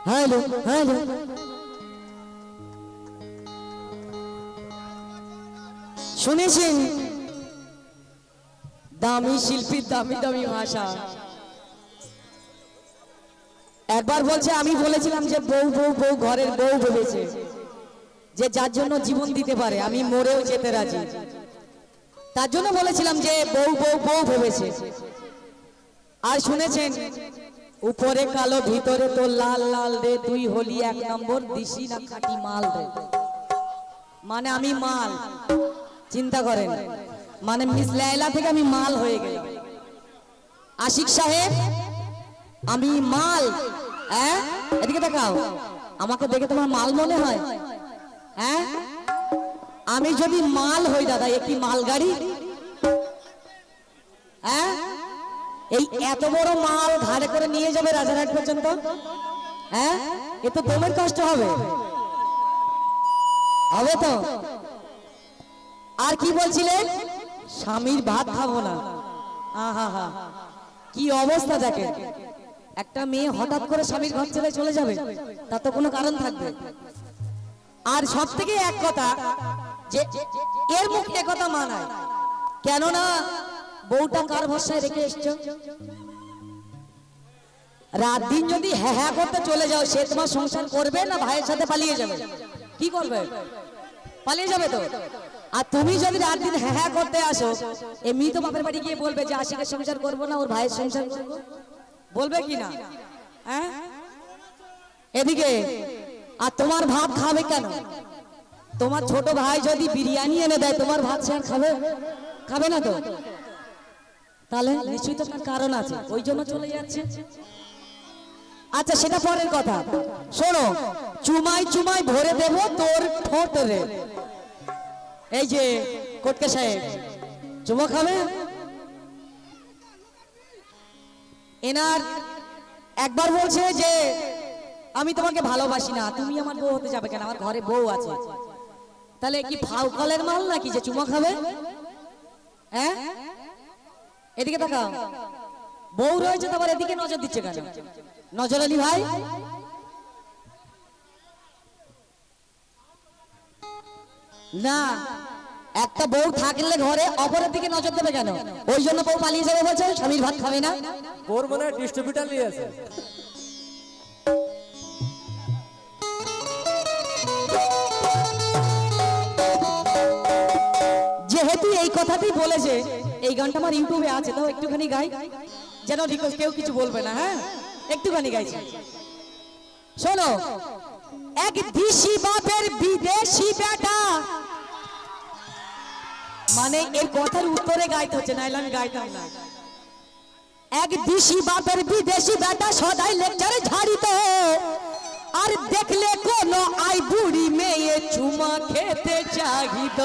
Hello hello শুনেছেন দামি শিল্পীর দামি দামি ভাষা একবার বলছে আমি বলেছিলাম যে বউ বউ বউ ঘরের বউ ভেবেছে যে যার জন্য জীবন দিতে পারে আমি মরেও যেতে রাজি তার জন্য বলেছিলাম যে বউ বউ বউ ভেবেছে আর শুনেছেন উপরে কালো ভিতরে তো লাল লাল রে তুই হলি এক নম্বর দিশি না খাঁটি মাল রে মানে আমি মাল চিন্তা করেন মানে মিস লায়লা থেকে আমি মাল হয়ে গেলাম আশিক সাহেব আমি মাল হ্যাঁ এদিকে দেখাও আমাকে দেখে তোমার মাল মনে হয় হ্যাঁ আমি যদি মাল হই দাদা একটি মাল গাড়ি হ্যাঁ এই এত বড় মাল ঘাড়ে করে নিয়ে যাবে রাজারহাট পর্যন্ত হ্যাঁ এ তো দমের কষ্ট হবে হবে তো আর কি বলছিলেন স্বামীর ভাত খাবো না আহা হা কি অবস্থা দেখেন একটা মেয়ে হঠাৎ করে স্বামীর ঘর ছেড়ে চলে যাবে তার তো কোনো কারণ থাকবে আর সব থেকে এক কথা যে এর মুখে কথা মানায় কেননা বউটা কার ভরসায় রেখে এসছো রাত দিন যদি হ্যাঁ হ্যাঁ করতে চলে যাও সে তোমার সংসার করবে না ভাইয়ের সাথে পালিয়ে যাবে কি করবে পালিয়ে যাবে তো আর তুমি যদি রাত দিন হ্যাঁ হ্যাঁ করতে আসো এমনি তো বাপের বাড়ি গিয়ে বলবে যে আশিকের সংসার করবো না ওর ভাইয়ের সংসার করবো বলবে কি না হ্যাঁ এদিকে আর তোমার ভাত খাবে কেন তোমার ছোট ভাই যদি বিরিয়ানি এনে দেয় তোমার ভাত সে আর খাবে খাবে না তো তাহলে নিশ্চয়ই তো তার কারণ আছে ওই জন্য চলে যাচ্ছে আচ্ছা সেটা পরের কথা শোনো চুমাই চুমাই ভরে দেব তোর ঠোঁট রে এই যে কোটকে সাহেব চুমা খাবে এনার একবার বলছে যে আমি তোমাকে ভালোবাসি না তুমি আমার বউ হতে যাবে কেন আমার ঘরে বউ আছে তাহলে কি ফাউ কলের মাল নাকি যে চুমা খাবে হ্যাঁ এদিকে তাকাও বউ রয়েছে তারপর এদিকে নজর দিচ্ছে কেন নজর আলী ভাই না একটা বউ থাকলে ঘরে অপরের দিকে নজর দেবে কেন ওই জন্য বউ পালিয়ে যাবে বলছে স্বামীর ভাত খাবে না ওর মনে হয় ডিস্ট্রিবিউটার নিয়ে আছে যেহেতু এই কথাটাই বলেছে এই গানটা আমার ইউটিউবে আছে তাও একটুখানি গাই যেন কেউ কিছু বলবে না হ্যাঁ একটুখানি গাইছি শোনো এক দিশি বাপের বিদেশি বেটা মানে এর কথার উত্তরে গাইতে হচ্ছে নাইলে আমি গাইতাম না এক দিশি বাপের বিদেশি বেটা সদাই লেকচারে ঝাড়িত আর দেখলে কোন আই বুড়ি মেয়ে চুমা খেতে চাহিত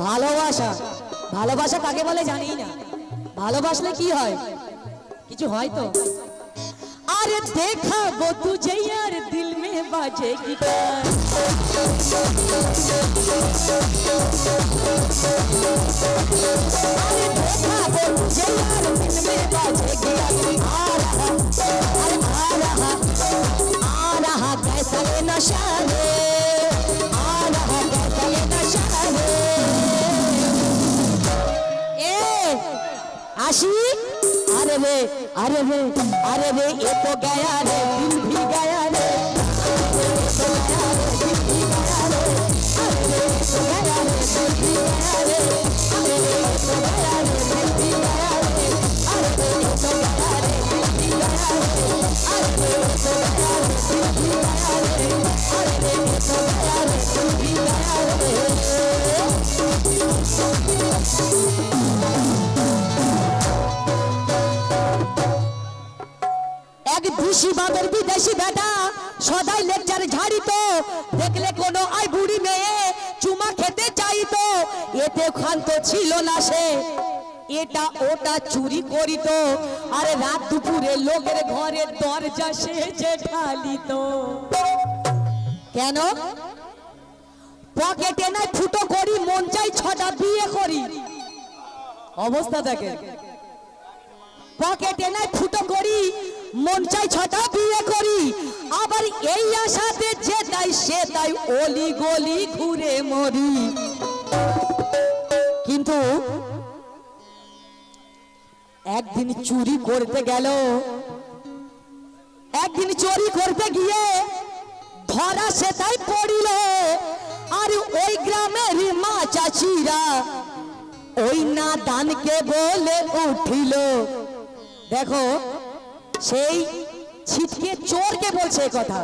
ভালোবাসা ভালোবাসা কাকে বলে জানি না ভালোবাসলে কি হয় কিছু হয় তো अरे देखा वो तुझे यार दिल में बाजे गिटार अरे देखा वो तुझे यार दिल में बाजे गिटार आ रहा कैसा ये नशा है आ रहा कैसा ये नशा है ए आशिक अरे वे अरे वे अरे वे ये तो गया रे दिल भी गया रे अरे वे तो गया रे दिल भी गया रे अरे वे तो गया रे दिल भी गया रे अरे वे तो गया रे दिल भी गया रे अरे वे तो गया रे दिल भी गया रे अरे वे तो गया रे दिल भी गया रे अरे वे तो गया रे दिल भी गया रे দিশি বাবের বিদেশি বেটা সদাই লেকচার ঝাড়িত দেখলে কোনো আই বুড়ি মেয়ে চুমা খেতে চাইতো এতে ক্ষান্ত ছিল না সে, এটা ওটা চুরি করিত, আরে রাত দুপুরে লোকের ঘরে দরজা সে যে ঢালিত। কেন? পকেটে নাই ফুটো করি, মন চাই 6টা বিয়ে করি। অবস্থা দেখে, পকেটে নাই ফুটো করি, মন চাই 6টা বিয়ে করি, আবার এই আশাতে যে তাই সে তাই অলি গলি ঘুরে মরি। কিন্তু একদিন চুরি করতে গেল, একদিন চুরি করতে গিয়ে ধরা সে তাই পড়িল, আর ওই গ্রামের মা চাচিরা ওই না দানকে বলে উঠিল। দেখো সেই ছিটকে চোরকে বলছে কথা,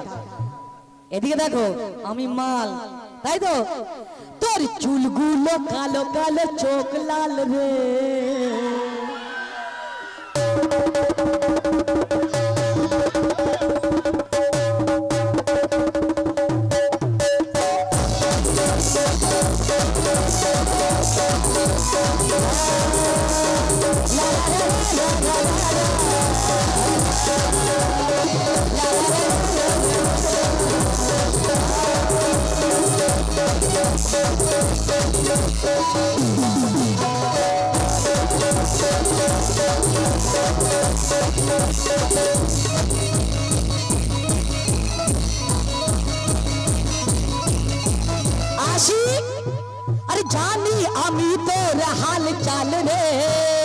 এদিকে দেখো আমি মাল, তাই তো? তোর চুলগুলো কালো কালো, চোখ লাল রে, আসি আরে জানি আমি তোর হাল চাল রে,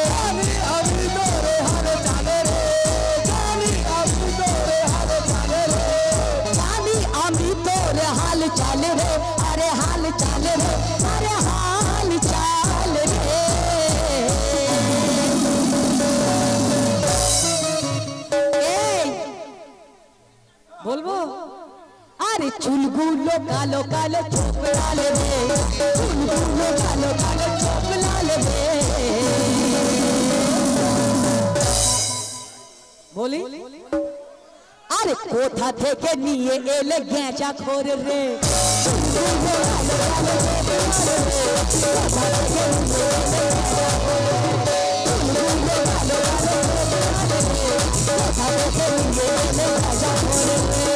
জানি আমি তোর হাল চাল রে, জানি আমি তোর হাল চাল রে, জানি আমি তোর হাল চাল রে, আরে হাল চাল রে, আরে হাল চাল রে। এই বলবো আরে চুলগুলো কালো কালো, চোখ লাল রে, চুলগুলো কালো কালো, চোখ লাল রে। বলি আরে কোথা থেকে নিয়ে এলে গেঁজা খোর রে, চুলগুলো কালো কালো, চোখ লাল রে, কোথা থেকে নিয়ে এলে গেঁজা খোর রে, চুলগুলো কালো কালো, চোখ লাল রে, কোথা থেকে নিয়ে এলে গেঁজা খোর রে।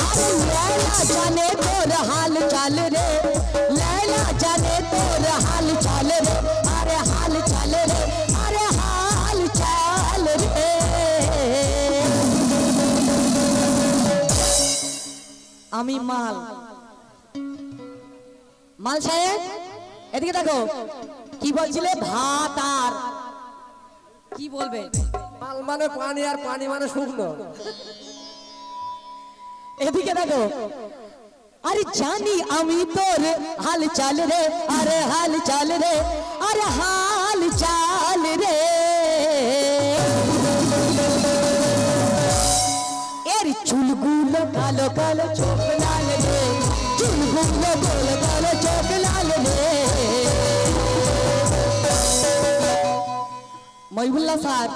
अरे लैला जाने तोर हाल चाल रे, लैला जाने तोर हाल चाल रे, अरे हाल चाल रे, अरे हाल चाल रे। আমি মাল, মাল সাহেব এদিকে দেখো, কি বলছিলে? ভাত আর কি বলবে? মাল মানে পানি, আর পানি মানে শুকনো। এদিকে দেখো, আরে জানি আমি তোর হাল চাল রে, আরে হাল চাল রে, আরে হাল চাল রে। এর চুলগুলো কালো কালো, চোখ লাল রে, চুলগুলো গোল কালো, চোখ লাল রে। মহিবুল্লাহ স্যার,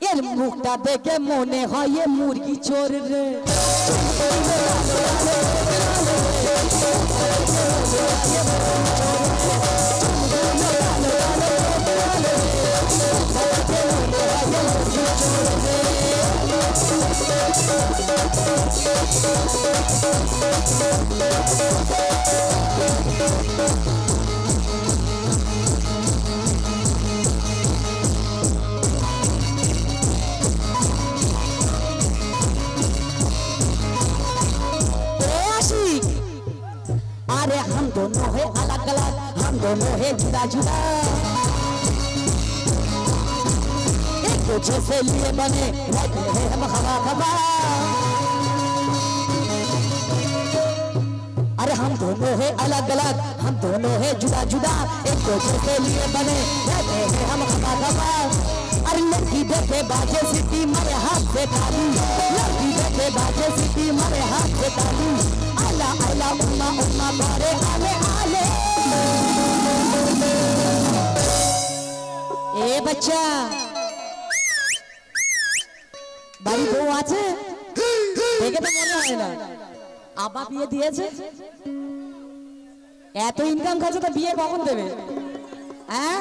এর মুখটা দেখে মনে হয় এ মুরগি চোর রে। अरे हम दोनों है अलग अलग, हम दोनों है जुदा जुदा, एक दूसरे से लिए बने रहते हैं हम खबा खबा। अरे हम दोनों है अलग अलग, हम दोनों है जुदा जुदा, एक दूसरे से लिए बने रहते हैं हम खबा खबा। अरे लड़की देखे बाजे सिटी मारे हाथ से ताली, लड़की देखे बाजे सिटी मारे हाथ से ताली, आला आला उम्मा उम्मा बारे आले आले। ए बच्चा, বাড়ি বউ আছে? দেখে তো মনে হয় না। আব্বা বিয়ে দিয়েছে, এত ইনকাম খাচ্ছে তো বিয়ে কখন দেবে? হ্যাঁ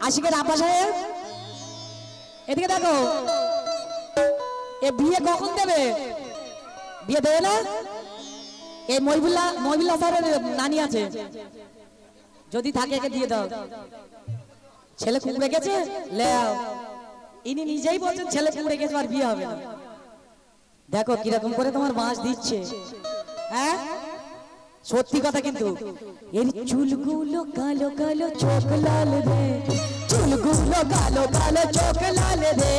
আশিকের আব্বা সাহেব এদিকে দেখো, এ বিয়ে কখন দেবে? বিয়ে দেবে না? এই মহিবুল্লাহ স্যারের নানি আছে, যদি থাকে একে দিয়ে দাও। ছেলে কুমড়ে গেছে, লেও ইনি নিজেই বলছেন ছেলে কুমড়ে গেছে আর বিয়ে হবে না। দেখো কিরকম করে তোমার বাঁশ দিচ্ছে। হ্যাঁ সত্যি কথা কিন্তু। এর চুলগুলো কালো কালো চোখ লাল রে, চুলগুলো কালো কালো চোখ লাল রে।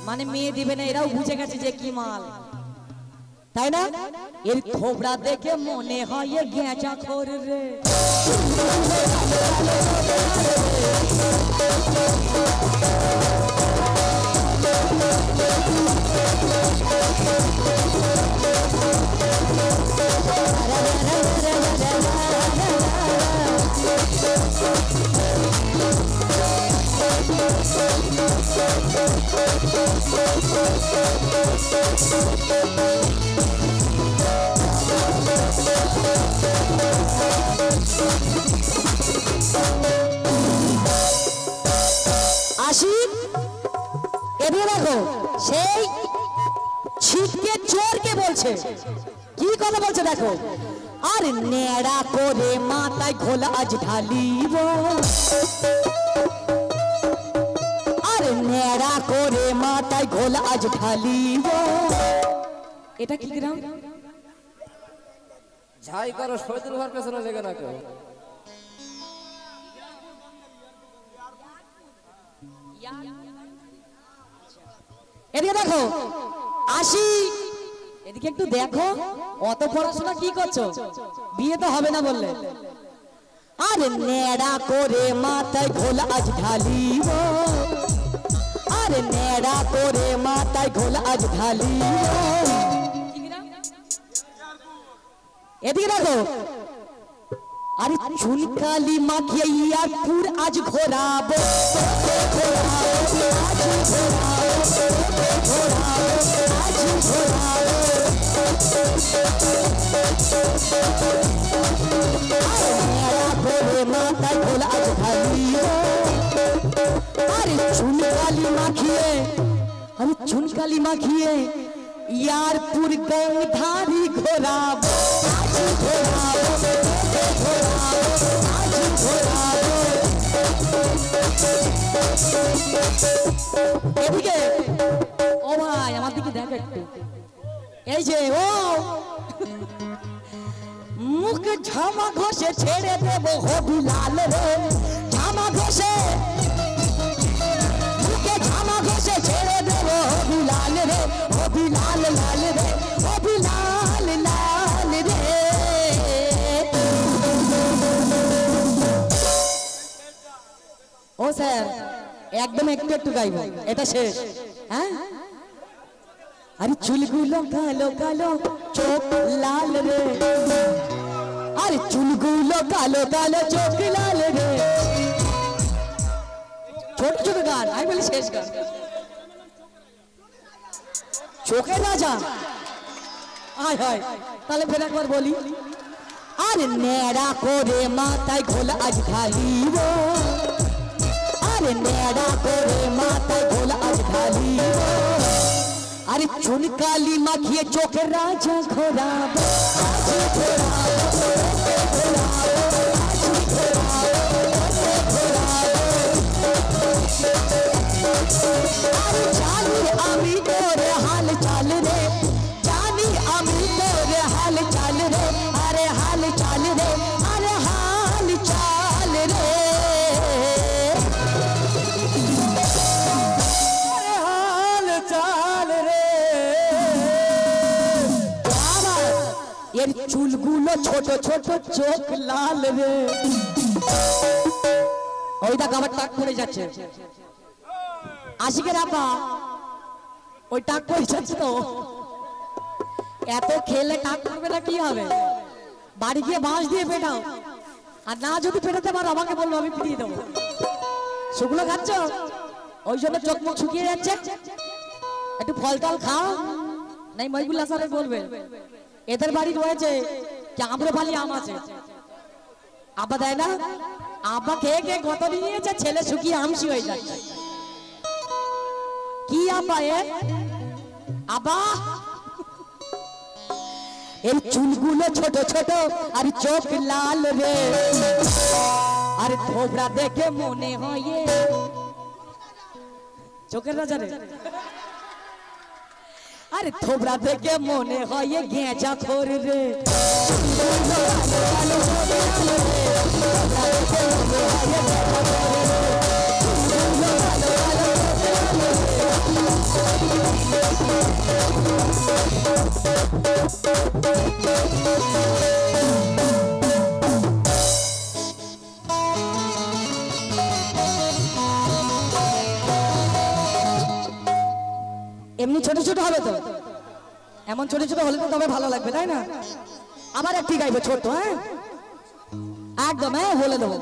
মানে মেয়ে দিবে না, এরাও বুঝে গেছে যে কি মাল, তাই না? এর থোবড়া দেখে মনে হয় গেঁচা খোর রে। আশিক এদিকে দেখো, সেই ছিটকে চোরকে বলছে, কি কথা বলছে দেখো। আর নেড়া করে মাথায় ঘোলা আজ ঢালিব, আর নেড়া করে মাথায় ঘোলা আজ ঢালিব। এটা কি গ্রাম? ঝাই করো শহীদুল ঘর পেছনে লেগে না কেউ। এদিকে দেখো আসি, এদিকে একটু দেখো, অত পড়াশোনা কি করছো? বিয়ে তো হবে না বললে। আর নেড়া করে মাথায় ঘোলা আজ ঢালিব, আর নেড়া করে মাথায় ঘোলা আজ ঢালিব। এদিকে দেখো, আরে চুনকালি মাখিয়ে ইয়ারপুর আজ ঘোরাবো, মাথায় ঘোলা আজ ঢালিব। আরে চুনকালি মাখিয়ে, আরে চুনকালি মাখিয়ে ইয়ারপুর গংধারি ঘোরাবো, এদিকে ও ভাই আমার দিকে দেখ একটু, এই যে ও মুখ ঝামা ঘষে ছেড়ে দেবো হবি লাল রে, ঝামা ঘষে মুখে ঝামা ঘষে ছেড়ে দেবো হবি লাল রে, হবি লাল লাল রে, হবি লাল লাল রে। ও স্যার একদম একটু একটু গাইবো, এটা শেষ। হ্যাঁ আরে চুলগুলো কালো কালো চোখ লাল রে, আরে চুলগুলো কালো কালো চোখ লাল রে। ছোট ছোট গান, আমি বলি শেষ গান। চোখে রাজা, আয় হয় তাহলে ফের একবার বলি। আরে নেড়া করে মাথায় ঘোলা আজ ঢালিব, আরে নেড়া করে মাথায় ঘোলা আজ ঢালিব। আরে চুনকালি মাখিয়ে চোখের রাজা ঘোরাবো, জানি আমি তোরে হাল চাল রে, জানি আমি তোরে হাল চাল রে, আরে হাল চাল রে, আরে হাল চাল রে, আরে হাল চাল রে। এর চুলগুলো ছোট ছোট চোখ লাল রে। ওই দেখ আমার টাক পড়ে যাচ্ছে, আশিকের আব্বা ওই টাক পড়ে যাচ্ছে তো। এত খেলে টাক করবে না কি হবে? বাড়ি গিয়ে বাঁশ দিয়ে পেটাও, আর না যদি পেটাতে পারো আমাকে বলবো, আমি পিটিয়ে দেবো। শুকনো খাচ্ছ? ওই জন্য চোখ মুখ শুকিয়ে যাচ্ছে। একটু ফল টল খাও, নাই মহিবুল্লাহ স্যার বলবে এদের বাড়ি রয়েছে কি আম্রপালি আম আছে, আব্বা দেয় না, আব্বা খেয়ে খেয়ে কত নিয়েছে, ছেলে শুকিয়ে আমসি হয়ে যাচ্ছে। কি আব্বা এ আব্বা, এই চুলগুলো ছোট ছোট আর চোখ লাল রে, আর থোবরা দেখে মনে হয় চোখের রাজা রে, আরে থোবরা দেখে মনে হয় গেঁজা খোর রে। এমনি ছোট ছোট হবে তো, এমন ছোট ছোট হলে তো তবে ভালো লাগবে, তাই না? আবার একটি গাইবো ছোট, হ্যাঁ একদম, হ্যাঁ বলে দেবো।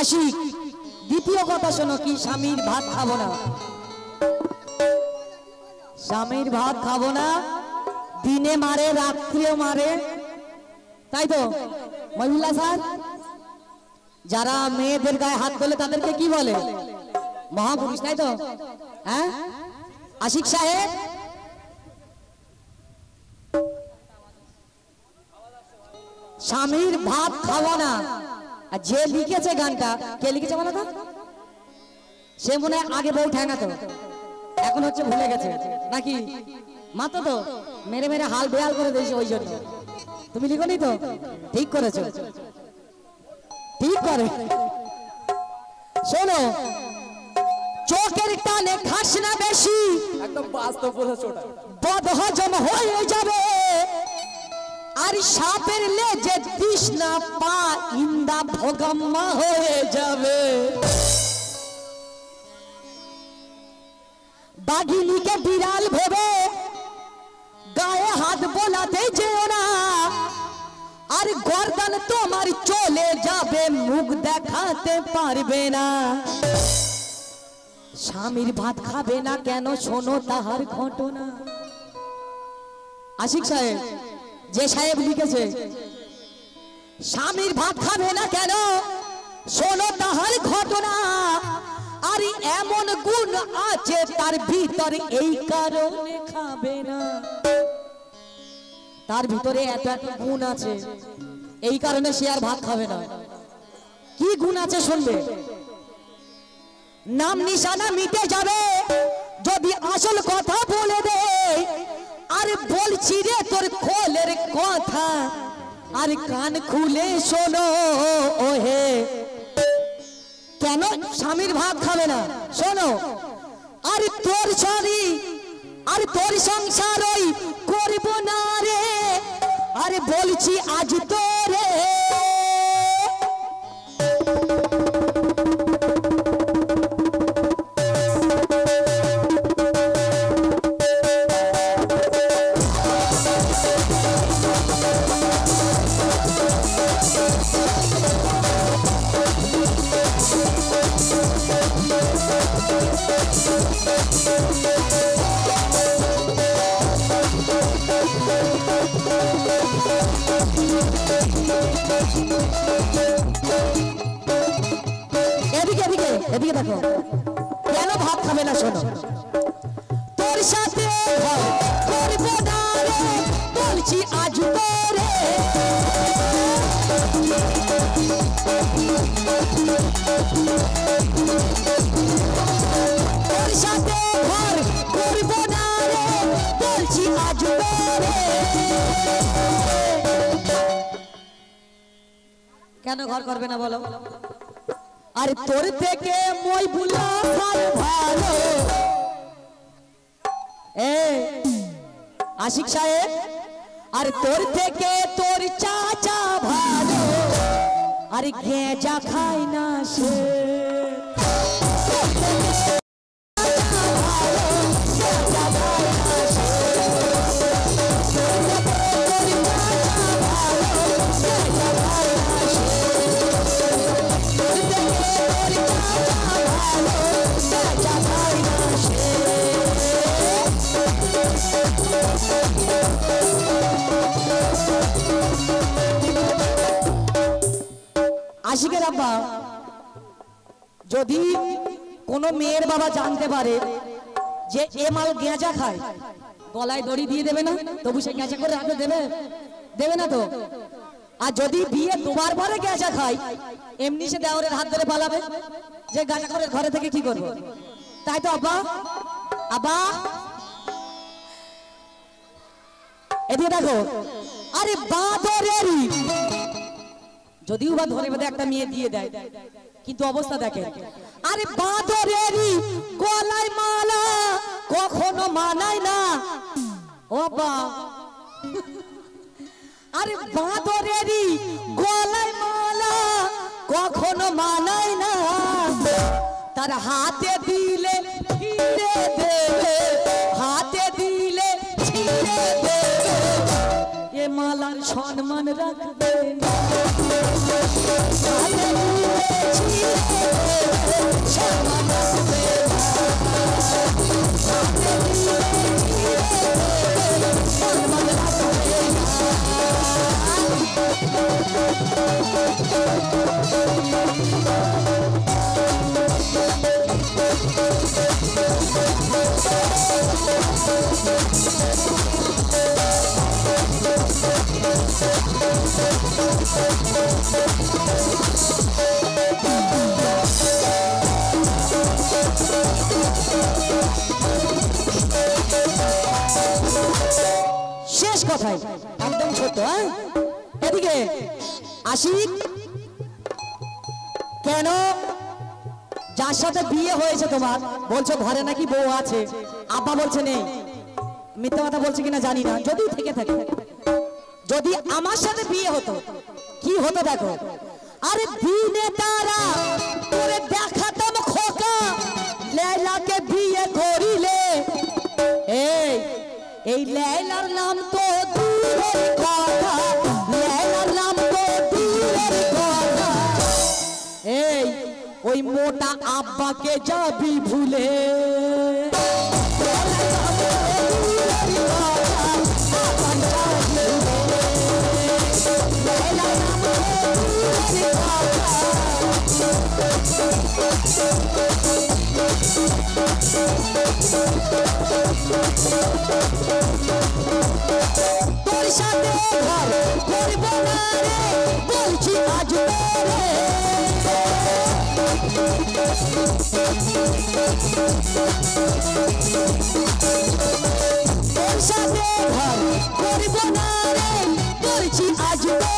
আশিক দ্বিতীয় কথা শোনো, কি স্বামীর ভাত খাবো না, স্বামীর ভাত খাবো না, দিনে মারে রাত্রেও মারে, তাই তো মহিলা স্যার? যারা মেয়েদের গায়ে হাত তোলে তাদেরকে কি বলে? মহাপুরুষ, তাই তো? হ্যাঁ আশিক সাহেব, স্বামীর ভাত খাওয়া না, আর যে লিখেছে গানটা, কে লিখেছে বলো তো? সে মনে হয় আগে বউ ঠ্যাঙাতো, এখন হচ্ছে ভুলে গেছে নাকি? মাতো তো মেরে মেরে হাল বেহাল করে দিয়েছে, ওই জন্য। তুমি লিখোনি তো? ঠিক করেছো, ঠিক করে। শোনো, চোখের টানে খাস না বেশি, একদম বাস্তব বলেছো, ওটা বদহজম হয়ে যাবে, আর সাপের লেজে দিস না পা, ইন্দা ভোগাম্মা হয়ে যাবে। বাঘিনীকে বিড়াল ভেবে গায়ে হাত বোলাতে যেও না, আর গর্দান তোমার চলে যাবে, মুখ দেখাতে পারবে না। স্বামীর ভাত খাবে না কেন, শোনো তাহার ঘটনা। আশিক সাহেব, যে সাহেব লিখেছে স্বামীর ভাত খাবে না কেন, শোনো তাহার ঘটনা আর এমন গুণ আছে তার ভিতরে এই কারণে খাবে না তার ভিতরে এত এত গুণ আছে এই কারণে সে আর ভাত খাবে না কি গুণ আছে শুনবে নাম নিশানা মিটে যাবে যদি আসল কথা বলে দে আরে বলছি রে তোর খোলের কথা আর কান খুলে শোনো ওহে কেন স্বামীর ভাত খাবে না শোনো আর তোর ছড়ি আর তোর সংসার ওই করব না রে আরে বলছি আজ তোরে এদিকে দেখো কেন ভাত খাবে না শোনো তোর সাথে করব না রে বলছি আজ তোরে তোর সাথে ঘর করব না রে বলছি আজ তোরে কেন ঘর করবে না বলো আর তোর থেকে মই বুলা ভালো আশিক সাহেব আর তোর থেকে তোর চাচা ভালো আর গেঁজা খায় না সে আশিকের আব্বা যদি কোনো মেয়ের বাবা জানতে পারে যে এ মাল গেঁজা খায় গলায় দড়ি দিয়ে দেবে না তবু সে গেঁজা করে রাখতে দেবে না তো আর যদি বিয়ে দুবার পরে গেঁজা খায় এমনি সে দেওরের হাত ধরে পালাবে যে গাঁজা করে ঘরে থেকে কি করবো তাই তো আব্বা আব্বা এদিকে দেখো আরে বাঁদরেরই যদিও বা ধরে বেঁধে একটা মেয়ে দিয়ে দেয় কিন্তু অবস্থা দেখে আরে বাঁদরেরই গলায় মালা কখনো মানায় না ও বা আরে বাঁদরেরই গলায় মালা কখনো মানায় না তার হাতে দিলে ছিঁড়ে দেবে হাতে দিলে ছিঁড়ে দেবে এ মালার সম্মান রাখবে শেষ কথাই একদম ছোট এদিকে আশিক কেন যার সাথে বিয়ে হয়েছে তোমার বলছো ঘরে নাকি বউ আছে আব্বা বলছে নেই মিথ্যা কথা বলছে কিনা জানি না যদি থেকে থাকে যদি আমার সাথে বিয়ে হতো কি হতো দেখো আরে দিনে তারা তোরে দেখাতাম খোকা লাইলাকে বিয়ে করিলে এই লাইলার নাম তো দূরের কথা লাইলার নাম তো দূরের কথা এই ওই মোটা আব্বাকে যাবি ভুলে তোর সাথে ঘর করব না রে বলছি আজ রে তোর সাথে ঘর করব না রে বলছি আজ রে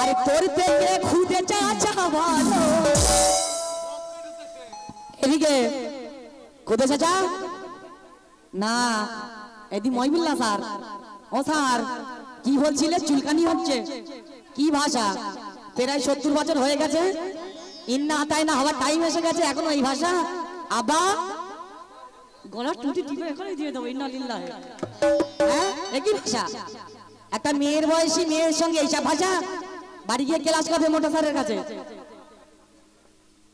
আরে তোর পেটে খুদে চাচা ভালো এদিকে খুদে চাচা না এদি মহিবুল্লাহ স্যার ও স্যার কি বলছিলে চুলকানি হচ্ছে কি ভাষা প্রায় 70 বছর হয়ে গেছে ইন্না আতাই না হওয়ার টাইম এসে গেছে এখনো এই ভাষা আবা গলা টুটি টিপে এখনই দিয়ে দেবো ইন্না লিল্লাহ হ্যাঁ একই ভাষা একটা মেয়ের বয়সী মেয়ের সঙ্গে এইসব ভাষা বাড়ি গিয়ে ক্লাস করবে মোটা স্যারের কাছে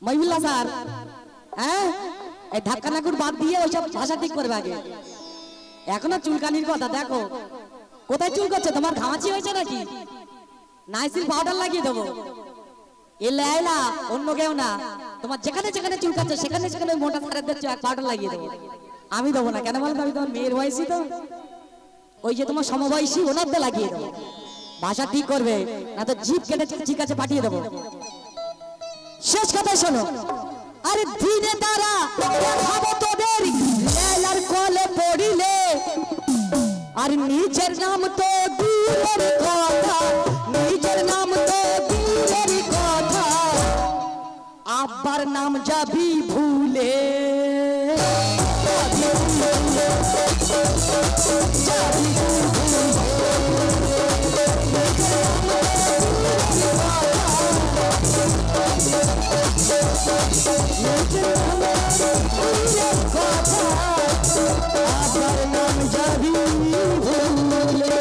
মহিবুল্লাহ স্যার হ্যাঁ এই ধাক্কা নাকুর বাদ দিয়ে ওইসব ভাষা ঠিক করবে আগে এখনো চুলকানির কথা দেখো কোথায় চুল করছে তোমার ঘামাচি হয়েছে নাকি নাইসিল পাউডার লাগিয়ে দেবো এলা অন্য কেউ না তোমার যেখানে যেখানে চুল কাটছে সেখানে সেখানে মোটা স্যারেদের পাউডার লাগিয়ে দেবো আমি দেবো না কেন বলতো আমি তোমার মেয়ের বয়সী তো ওই যে তোমার সমবয়সী ওনারদের লাগিয়ে দেবো ভাষা ঠিক করবে না তো জিভ কেটে ঠিক আছে পাঠিয়ে দেবো শেষ কথা শোনো আরে দিনে তারা দেখাবো তোদের লেলার কলে পড়িলে আর নিজের নাম তো দূরের কথা নিজের নাম তো দূরের কথা আব্বার নাম যাবি ভুলে আব্বার নাম যাবি ভুলে